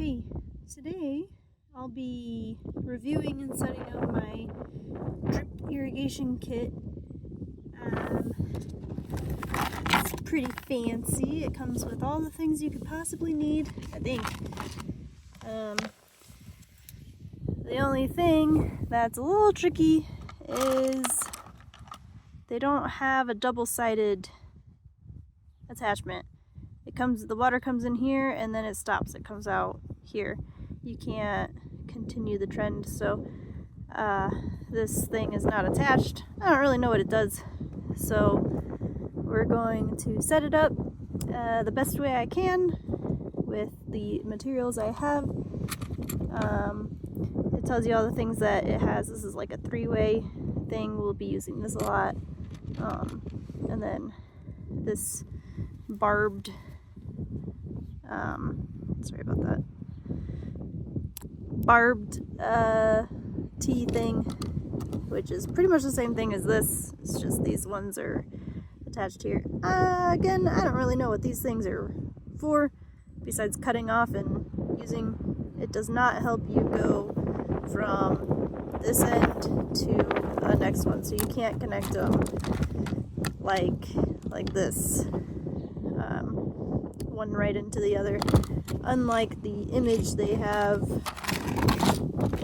Okay, today I'll be reviewing and setting up my drip irrigation kit. It's pretty fancy. It comes with all the things you could possibly need, I think. The only thing that's a little tricky is they don't have a double-sided attachment. The water comes in here and then it stops. It comes out here. You can't continue the trend, so this thing is not attached. I don't really know what it does, so we're going to set it up the best way I can with the materials I have. It tells you all the things that it has. This is like a three-way thing. We'll be using this a lot. And then this barbed sorry about that, barbed T thing, which is pretty much the same thing as this. It's just these ones are attached here. Again, I don't really know what these things are for besides cutting off and using. It does not help you go from this end to the next one, so you can't connect them like this, one right into the other, unlike the image they have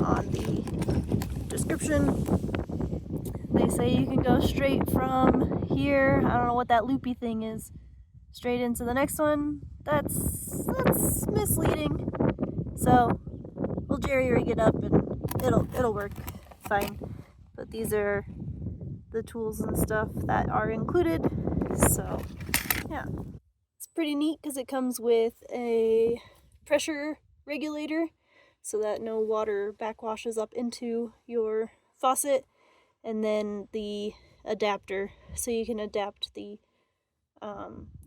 on the description. They say you can go straight from here, I don't know what that loopy thing is, straight into the next one. That's misleading, so we'll jerry rig it up and it'll work fine. But these are the tools and stuff that are included, so yeah. It's pretty neat because it comes with a pressure regulator so that no water backwashes up into your faucet, and then the adapter so you can adapt the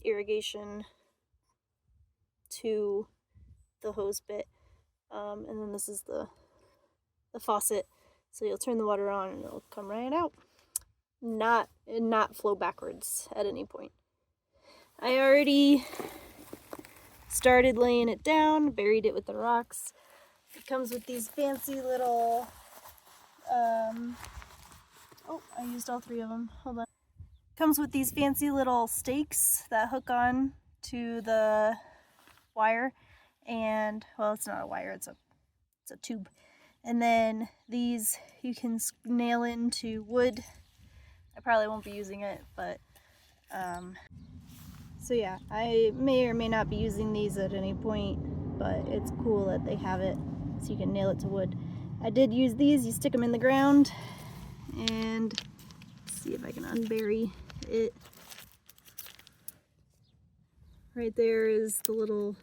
irrigation to the hose bit, and then this is the faucet, so you'll turn the water on and it'll come right out, not flow backwards at any point. I already started laying it down, buried it with the rocks. It comes with these fancy little oh, I used all three of them. Hold on. Comes with these fancy little stakes that hook on to the wire, and well, it's not a wire, it's a tube. And then these you can nail into wood. I probably won't be using it, but so yeah, I may or may not be using these at any point, but it's cool that they have it so you can nail it to wood. I did use these. You stick them in the ground, and let's see if I can unbury it. Right there is the little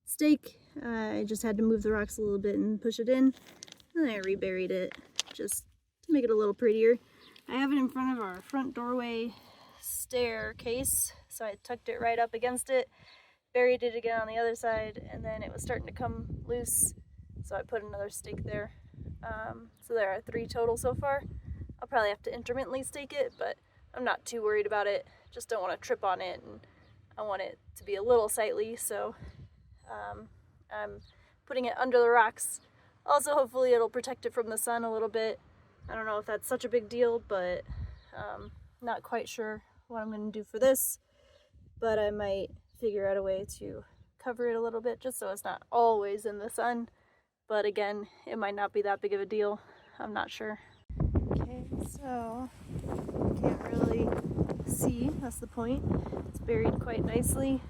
stake. I just had to move the rocks a little bit and push it in, and then I reburied it just to make it a little prettier. I have it in front of our front doorway staircase, so I tucked it right up against it, buried it again on the other side, and then it was starting to come loose, so I put another stake there. So there are 3 total so far. I'll probably have to intermittently stake it, but I'm not too worried about it. Just don't want to trip on it, and I want it to be a little sightly, so I'm putting it under the rocks. Also, hopefully it'll protect it from the sun a little bit. I don't know if that's such a big deal, but not quite sure what I'm going to do for this, but I might figure out a way to cover it a little bit just so it's not always in the sun. But again, it might not be that big of a deal. I'm not sure. Okay, so you can't really see, that's the point. It's buried quite nicely.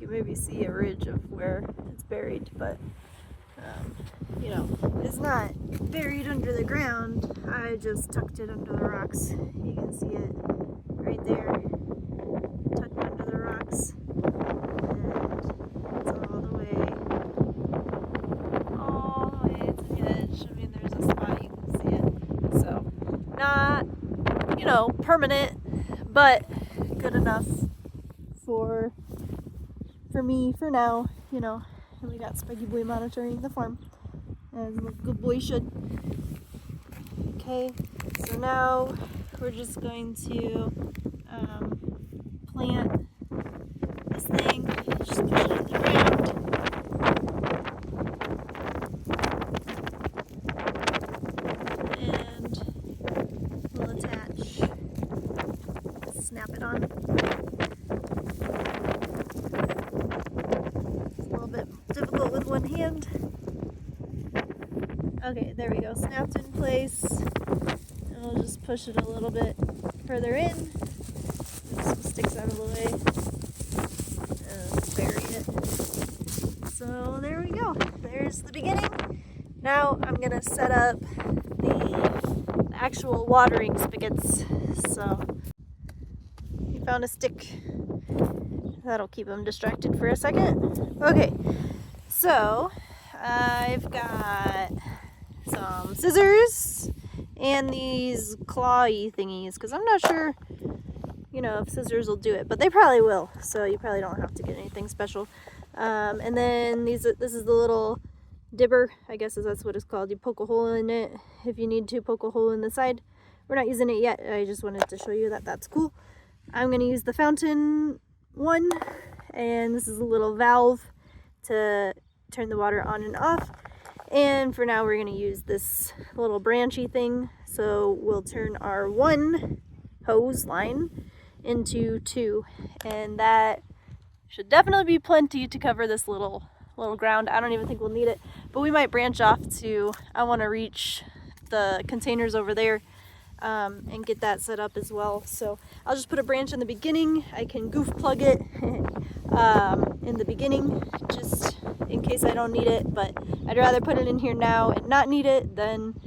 You can maybe see a ridge of where it's buried, but you know, it's not buried under the ground. I just tucked it under the rocks. You can see it right there, tucked under the rocks, and it's all the way to the edge. I mean, there's a spot you can see it. So, not, you know, permanent, but good enough for me for now, you know. And we got Spiky Boy monitoring the farm, as a good boy should. Okay, so now we're just going to plant this thing. Just push it in the ground. one hand. Okay, there we go. Snapped in place. And we'll just push it a little bit further in. Move some sticks out of the way. And bury it. So there we go. There's the beginning. Now I'm gonna set up the actual watering spigots. So he found a stick. That'll keep him distracted for a second. Okay, so I've got some scissors and these clawy thingies because I'm not sure, you know, if scissors will do it, but they probably will. So you probably don't have to get anything special. And then this is the little dibber, I guess that's what it's called. You poke a hole in it if you need to poke a hole in the side. We're not using it yet. I just wanted to show you that that's cool. I'm going to use the fountain one, and this is a little valve to turn the water on and off. And for now we're going to use this little branchy thing, so we'll turn our one hose line into two, and that should definitely be plenty to cover this little ground. I don't even think we'll need it, but we might branch off to, I want to reach the containers over there and get that set up as well. So I'll just put a branch in the beginning. I can goof plug it in the beginning just in case I don't need it, but I'd rather put it in here now and not need it than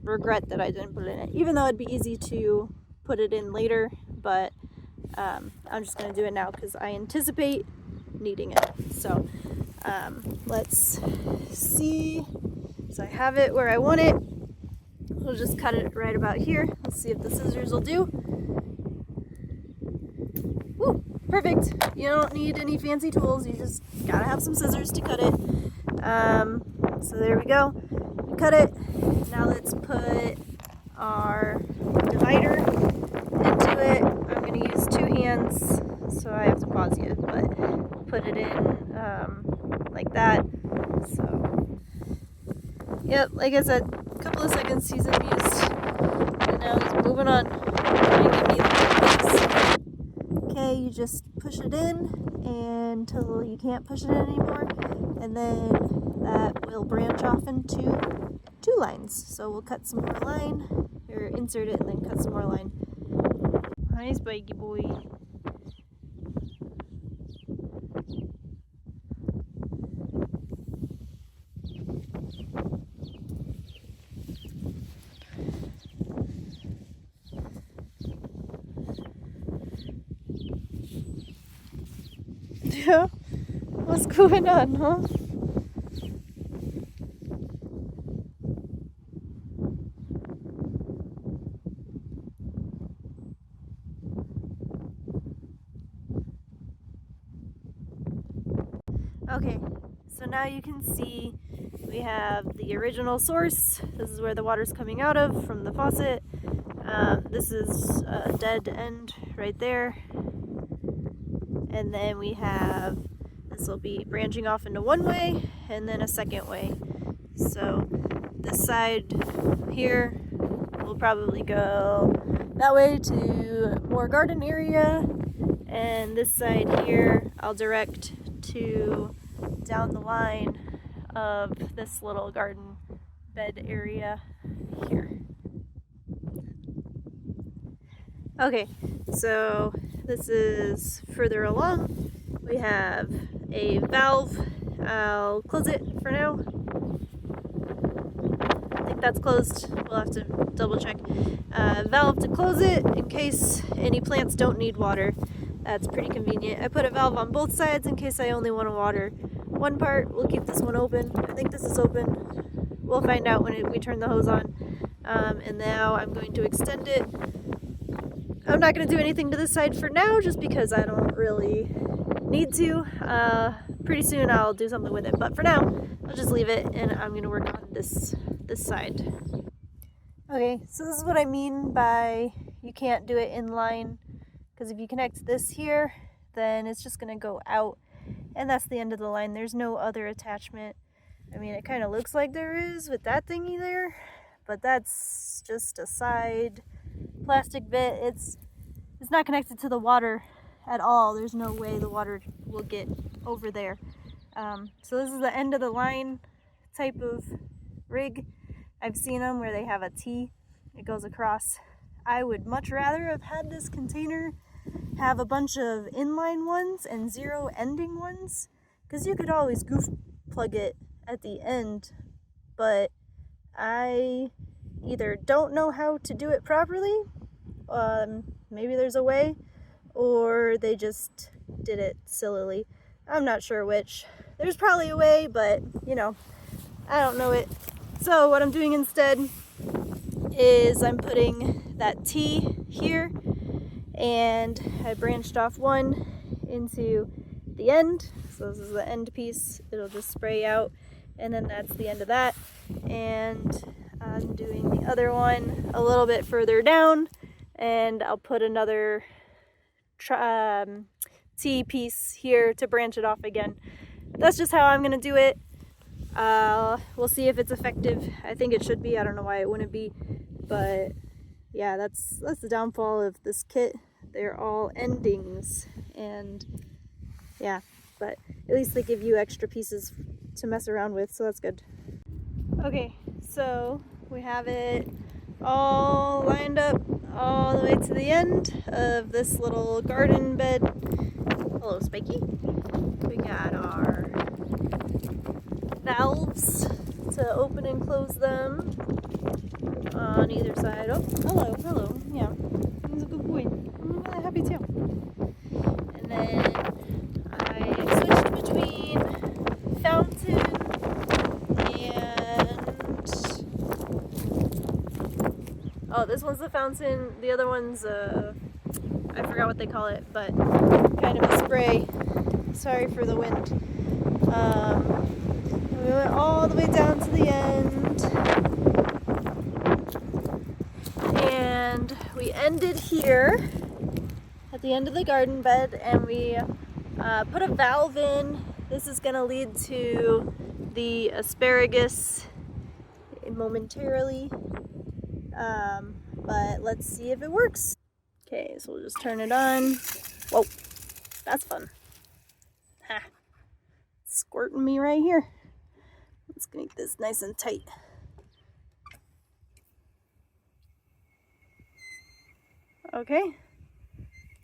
regret that I didn't put it in it, even though it'd be easy to put it in later. But I'm just going to do it now because I anticipate needing it. So let's see. So I have it where I want it. We'll just cut it right about here. Let's see if the scissors will do. Woo, perfect. You don't need any fancy tools. You just gotta have some scissors to cut it. So there we go. We cut it. Now let's put our divider into it. I'm gonna use two hands, so I have to pause you, but put it in like that. So, yep, like I said, a couple of seconds he's amused, and now he's moving on. Okay, you just push it in until you can't push it in anymore, and then that will branch off into two lines. So we'll cut some more line, or insert it and then cut some more line. Hi, Spiky boy. Yeah, what's going on, huh? Okay, so now you can see we have the original source. This is where the water's coming out of from the faucet. This is a dead end right there. And then we have, this will be branching off into one way and then a second way. So this side here will probably go that way to more garden area, and this side here I'll direct to down the line of this little garden bed area here. Okay, so this is further along. We have a valve. I'll close it for now. I think that's closed. We'll have to double check. Valve to close it in case any plants don't need water. That's pretty convenient. I put a valve on both sides in case I only want to water one part. We'll keep this one open. I think this is open. We'll find out when we turn the hose on. And now I'm going to extend it. I'm not going to do anything to this side for now just because I don't really need to. Pretty soon I'll do something with it, but for now I'll just leave it and I'm going to work on this side. Okay, so this is what I mean by you can't do it in line, because if you connect this here, then it's just going to go out, and that's the end of the line. There's no other attachment. I mean, it kind of looks like there is with that thingy there, but that's just a side plastic bit. It's not connected to the water at all. There's no way the water will get over there. So this is the end of the line type of rig. I've seen them where they have a T, it goes across. I would much rather have had this container have a bunch of inline ones and 0 ending ones, because you could always goof plug it at the end, but I either don't know how to do it properly, maybe there's a way, or they just did it sillily. I'm not sure which. There's probably a way, but you know, I don't know it. So what I'm doing instead is I'm putting that T here, and I branched off one into the end. So this is the end piece. It'll just spray out, and then that's the end of that. And I'm doing the other one a little bit further down, and I'll put another T piece here to branch it off again. That's just how I'm gonna do it. We'll see if it's effective. I think it should be. I don't know why it wouldn't be, but yeah, that's the downfall of this kit. They're all endings, and yeah, but at least they give you extra pieces to mess around with, so that's good. Okay, so we have it all lined up all the way to the end of this little garden bed. Hello, Spiky. We got our valves to open and close them on either side. Oh, hello, yeah, he's a good boy. I'm really happy too. And then I switched between fountain and, oh, this one's the fountain, the other one's I forgot what they call it, but kind of a spray. Sorry for the wind. We went all the way down to the end, and we ended here at the end of the garden bed, and we put a valve in. This is going to lead to the asparagus momentarily, but let's see if it works. Okay, so we'll just turn it on. Whoa, that's fun. Ha, squirting me right here. Let's make this nice and tight. Okay,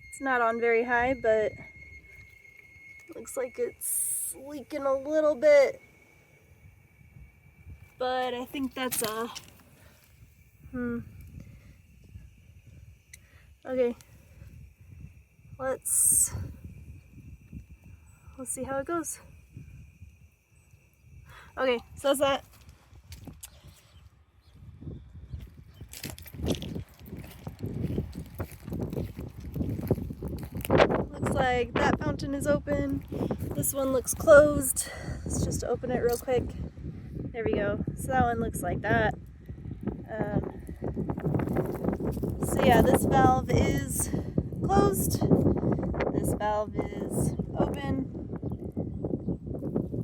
it's not on very high, but looks like it's leaking a little bit. But I think that's okay, let's see how it goes. Okay, so that's that. Looks like that fountain is open. This one looks closed. Let's just open it real quick. There we go. So that one looks like that. So yeah, this valve is closed. This valve is open.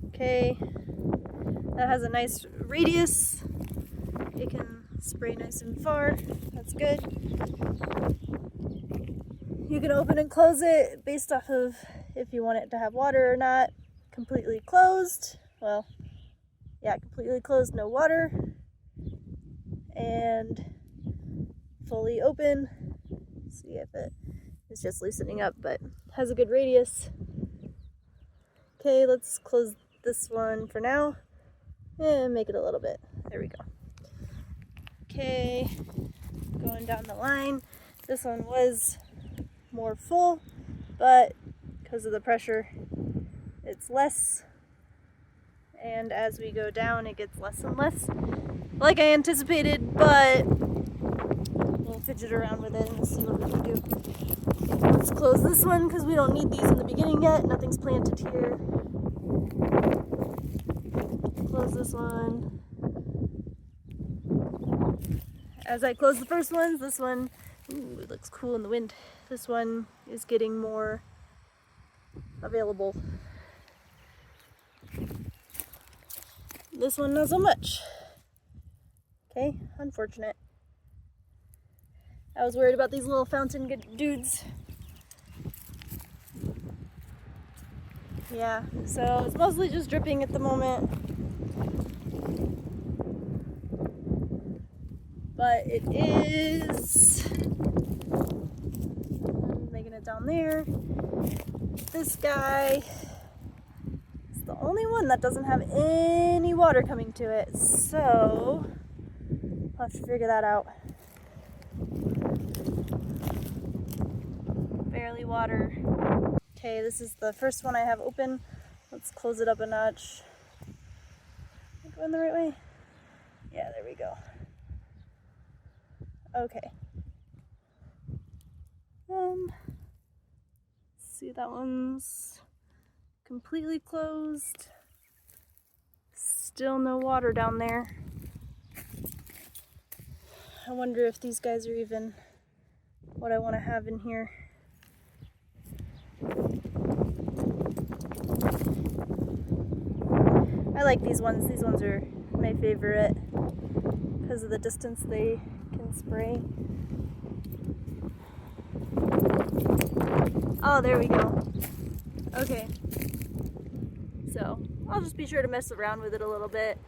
Okay. That has a nice radius. It can spray nice and far. That's good. You can open and close it based off of if you want it to have water or not. Completely closed. Well, yeah, completely closed, no water. And fully open. See if it is just loosening up, but has a good radius. Okay, let's close this one for now and make it a little bit. There we go. Okay, going down the line. This one was more full, but because of the pressure, it's less. And as we go down, it gets less and less, like I anticipated, but we'll fidget around with it and see what we can do. Let's close this one because we don't need these in the beginning yet. Nothing's planted here. Close this one. As I close the first ones, this one, ooh, it looks cool in the wind. This one is getting more available. This one not so much. Okay, unfortunate. I was worried about these little fountain dudes. Yeah, so it's mostly just dripping at the moment. But it is making it down there. This guy is the only one that doesn't have any water coming to it, so I'll have to figure that out. Barely water. Okay, this is the first one I have open. Let's close it up a notch. Am I going the right way? Yeah, there we go. Okay. See, that one's completely closed. Still no water down there. I wonder if these guys are even what I want to have in here. I like these ones. These ones are my favorite because of the distance they can spray. Oh, there we go. Okay. So, I'll just be sure to mess around with it a little bit.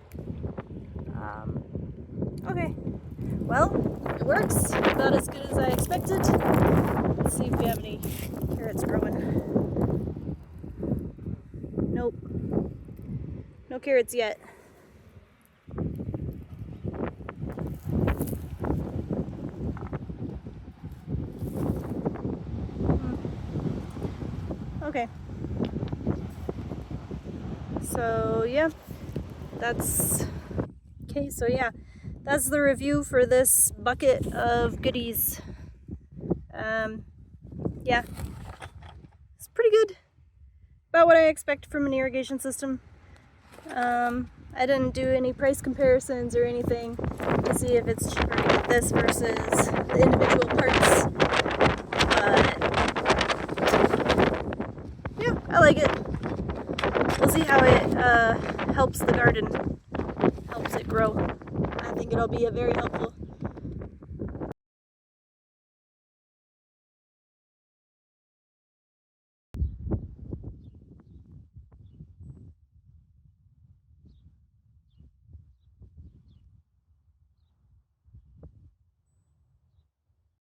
Okay. Well, it works. About as good as I expected. Let's see if we have any carrots growing. Nope. No carrots yet. Okay. So yeah, that's okay. So yeah, that's the review for this bucket of goodies. Yeah, it's pretty good. About what I expect from an irrigation system. I didn't do any price comparisons or anything to see if it's cheaper to get this versus the individual parts. But yeah, I like it. We'll see how it helps the garden, helps it grow. I think it'll be very helpful.